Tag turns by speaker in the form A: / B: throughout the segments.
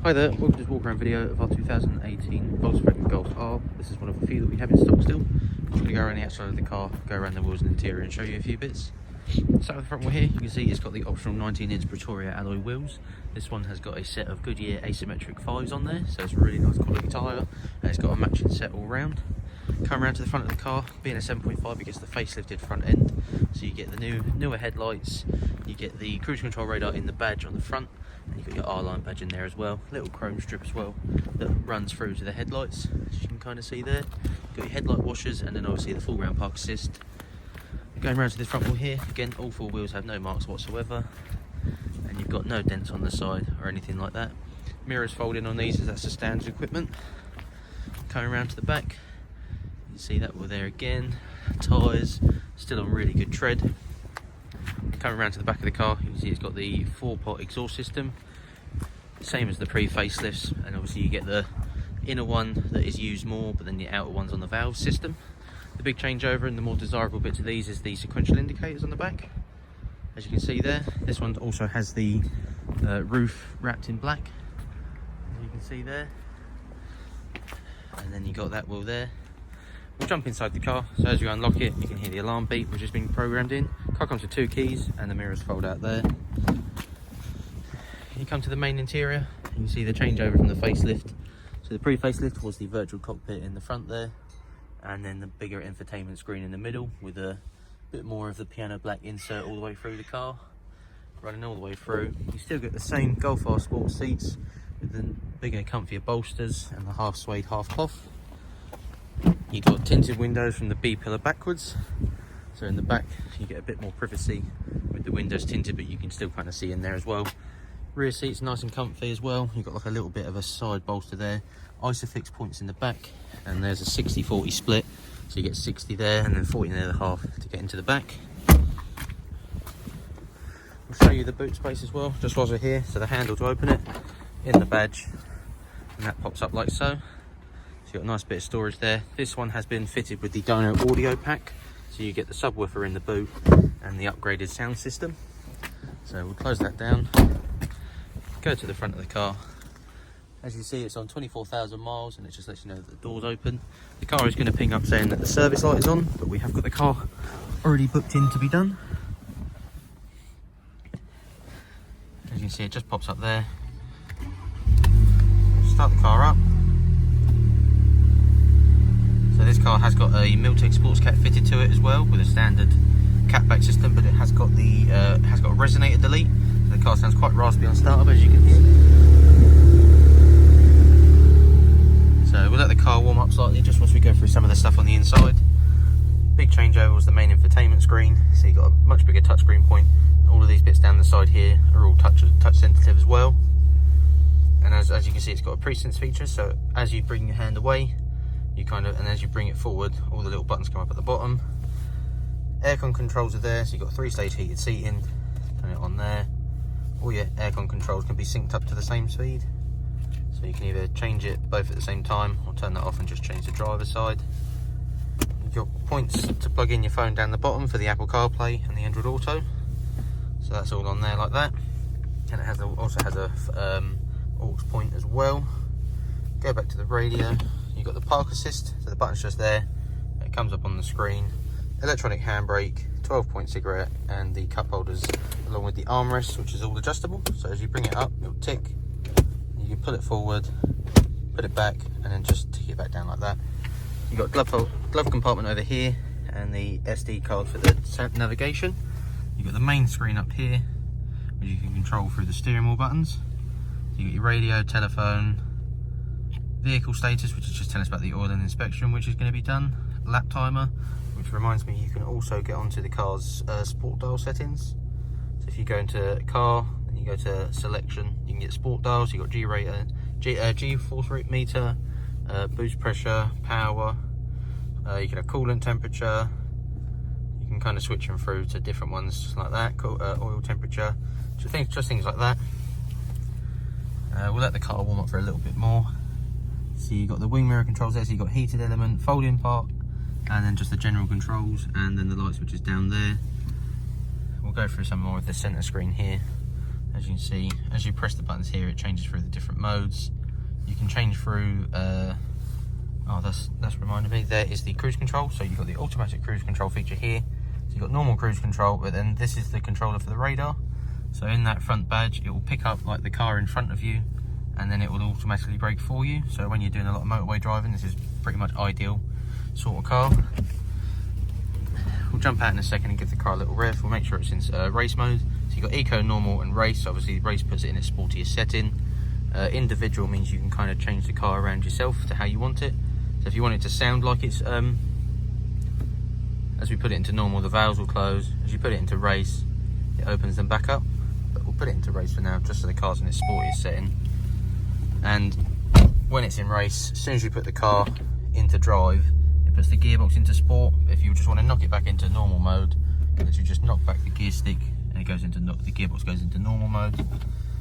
A: Hi there, welcome to this walk around video of our 2018 Volkswagen Golf R. This is one of a few that we have in stock still. I'm just going to go around the outside of the car, go around the wheels and interior and show you a few bits. Start with the front wheel here. You can see it's got the optional 19-inch Pretoria alloy wheels. This one has got a set of Goodyear asymmetric 5s on there, so it's a really nice quality tyre, and it's got a matching set all round. Come around to the front of the car, being a 7.5 it gets the facelifted front end, so you get the newer headlights, you get the cruise control radar in the badge on the front, and you've got your R-line badge in there as well, little chrome strip as well that runs through to the headlights, as you can kind of see there. You've got your headlight washers and then obviously the full round park assist. Going around to this front wheel here, again all four wheels have no marks whatsoever, and you've got no dents on the side or anything like that. Mirrors fold in on these as that's the standard equipment. Coming around to the back, you see that we're there again, tyres still on really good tread. Coming around to the back of the car, you can see it's got the 4-pot exhaust system, same as the pre-facelifts, and obviously you get the inner one that is used more, but then the outer one's on the valve system. The big changeover and the more desirable bits of these is the sequential indicators on the back, as you can see there. This one also has the roof wrapped in black, as you can see there, and then you got that wheel there. We'll jump inside the car, so as you unlock it you can hear the alarm beep which has been programmed in. Car comes with 2 keys and the mirrors fold out there. You come to the main interior and you see the changeover from the facelift. So the pre-facelift was the virtual cockpit in the front there, and then the bigger infotainment screen in the middle with a bit more of the piano black insert all the way through the car, running all the way through. You still get the same Golf R Sport seats with the bigger comfier bolsters and the half suede half cloth. You've got tinted windows from the B pillar backwards, so in the back you get a bit more privacy with the windows tinted, but you can still kind of see in there as well. Rear seats nice and comfy as well. You've got like a little bit of a side bolster there, isofix points in the back, and there's a 60-40 split, so you get 60 there and then 40 and the other half to get into the back. I'll show you the boot space as well just whilst we're here. So the handle to open it, in the badge, and that pops up like so. So you've got a nice bit of storage there. This one has been fitted with the Dyno audio pack, so you get the subwoofer in the boot and the upgraded sound system. So we'll close that down, go to the front of the car. As you see, it's on 24,000 miles and it just lets you know that the door's open. The car is going to ping up saying that the service light is on, but we have got the car already booked in to be done. As you can see, it just pops up there. Start the car up. So this car has got a Miltech Sports Cat fitted to it as well, with a standard catback system, but it has got the a resonator delete. The car sounds quite raspy on startup, as you can hear. So we'll let the car warm up slightly just once we go through some of the stuff on the inside. Big changeover was the main infotainment screen, so you've got a much bigger touchscreen point. All of these bits down the side here are all touch sensitive as well. And as you can see, it's got a pre-sense feature, so as you bring your hand away, and as you bring it forward, all the little buttons come up at the bottom. Aircon controls are there, so you've got 3-stage heated seating. Turn it on there. All your aircon controls can be synced up to the same speed, so you can either change it both at the same time or turn that off and just change the driver's side. You've got points to plug in your phone down the bottom for the Apple CarPlay and the Android Auto, so that's all on there like that. And it also has a aux point as well. Go back to the radio. You've got the park assist, so the button's just there, it comes up on the screen. Electronic handbrake, 12-point cigarette, and the cup holders along with the armrest, which is all adjustable. So as you bring it up, it'll tick, you can pull it forward, put it back, and then just tick it back down like that. You've got glove compartment over here and the SD card for the navigation. You've got the main screen up here, which you can control through the steering wheel buttons. So you've got your radio, telephone, vehicle status, which is just telling us about the oil and inspection which is going to be done, lap timer, which reminds me you can also get onto the car's sport dial settings. So if you go into car and you go to selection, you can get sport dials. You've got G-force rate meter, boost pressure, power, you can have coolant temperature, you can kind of switch them through to different ones just like that, oil temperature, just things like that. We'll let the car warm up for a little bit more. So you've got the wing mirror controls there, so you've got heated element, folding park, and then just the general controls, and then the light switch is down there. We'll go through some more of the center screen here. As you can see, as you press the buttons here, it changes through the different modes. You can change through, oh, that's reminded me, there is the cruise control. So you've got the automatic cruise control feature here. So you've got normal cruise control, but then this is the controller for the radar. So in that front badge, it will pick up like the car in front of you, and then it will automatically brake for you. So when you're doing a lot of motorway driving, this is pretty much ideal sort of car. We'll jump out in a second and give the car a little rev. We'll make sure it's in race mode. So you've got eco, normal and race. Obviously race puts it in its sportiest setting. Individual means you can kind of change the car around yourself to how you want it. So if you want it to sound like it's, as we put it into normal, the valves will close. As you put it into race, it opens them back up. But we'll put it into race for now, just so the car's in its sportiest setting. And when it's in race, as soon as you put the car into drive, it puts the gearbox into sport. If you just want to knock it back into normal mode, you just knock back the gear stick and it goes into the gearbox goes into normal mode.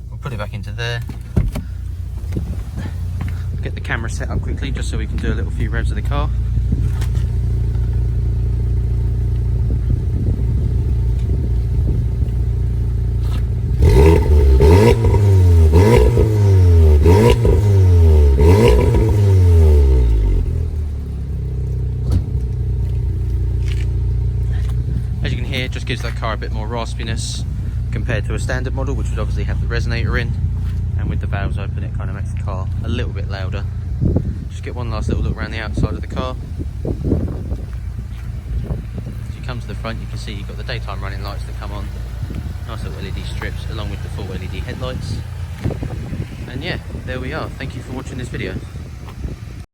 A: We'll put it back into there. Get the camera set up quickly just so we can do a little few revs of the car. As you can hear, it just gives that car a bit more raspiness compared to a standard model, which would obviously have the resonator in. And with the valves open, it kind of makes the car a little bit louder. Just get one last little look around the outside of the car. As you come to the front, you can see you've got the daytime running lights that come on. Nice little LED strips along with the full LED headlights. And yeah, there we are. Thank you for watching this video.